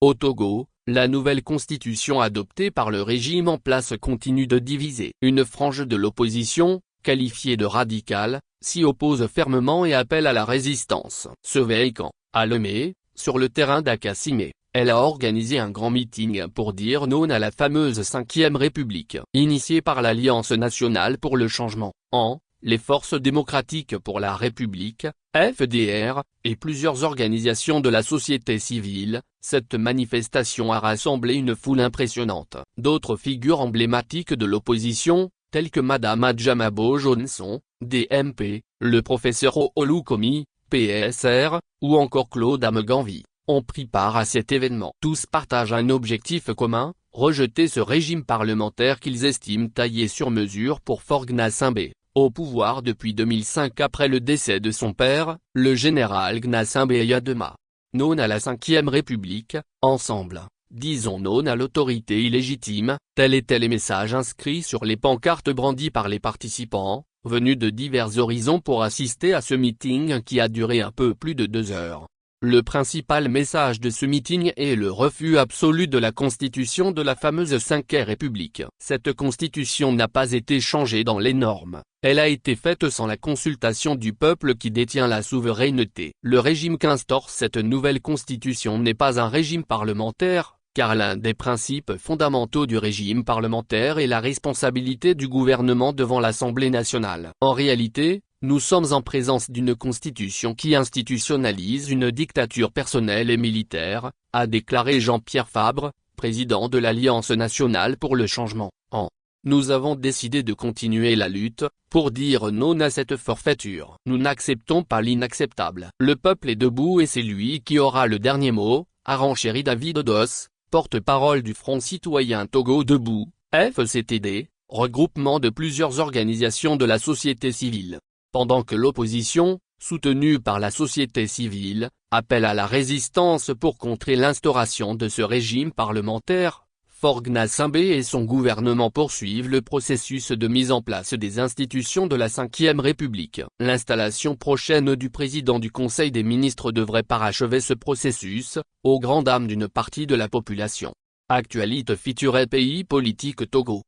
Au Togo, la nouvelle constitution adoptée par le régime en place continue de diviser. Une frange de l'opposition, qualifiée de radicale, s'y oppose fermement et appelle à la résistance. Ce week-end, à Lomé, sur le terrain d'Akassime, elle a organisé un grand meeting pour dire non à la fameuse 5e République. Initiée par l'Alliance nationale pour le changement, les Forces démocratiques pour la République, FDR, et plusieurs organisations de la société civile, cette manifestation a rassemblé une foule impressionnante. D'autres figures emblématiques de l'opposition, telles que Madame Adjamabo Johnson, DMP, le professeur Olukomi, PSR, ou encore Claude Ameganvi, ont pris part à cet événement. Tous partagent un objectif commun, rejeter ce régime parlementaire qu'ils estiment taillé sur mesure pour Faure Gnassingbé, au pouvoir depuis 2005 après le décès de son père, le général Gnassingbé Eyadema. Non à la 5e République, ensemble, disons non à l'autorité illégitime, tel était les messages inscrits sur les pancartes brandies par les participants, venus de divers horizons pour assister à ce meeting qui a duré un peu plus de 2 heures. Le principal message de ce meeting est le refus absolu de la constitution de la fameuse 5e République. Cette constitution n'a pas été changée dans les normes, elle a été faite sans la consultation du peuple qui détient la souveraineté. Le régime qu'instaure cette nouvelle constitution n'est pas un régime parlementaire, car l'un des principes fondamentaux du régime parlementaire est la responsabilité du gouvernement devant l'Assemblée nationale. En réalité, nous sommes en présence d'une constitution qui institutionnalise une dictature personnelle et militaire, a déclaré Jean-Pierre Fabre, président de l'Alliance nationale pour le changement. Nous avons décidé de continuer la lutte, pour dire non à cette forfaiture. Nous n'acceptons pas l'inacceptable. Le peuple est debout et c'est lui qui aura le dernier mot, a renchéri David Odos, porte-parole du Front citoyen Togo Debout, FCTD, regroupement de plusieurs organisations de la société civile. Pendant que l'opposition, soutenue par la société civile, appelle à la résistance pour contrer l'instauration de ce régime parlementaire, Faure Gnassingbé et son gouvernement poursuivent le processus de mise en place des institutions de la 5e République. L'installation prochaine du président du Conseil des ministres devrait parachever ce processus, aux grandes dames d'une partie de la population. Actualité feature pays politique Togo.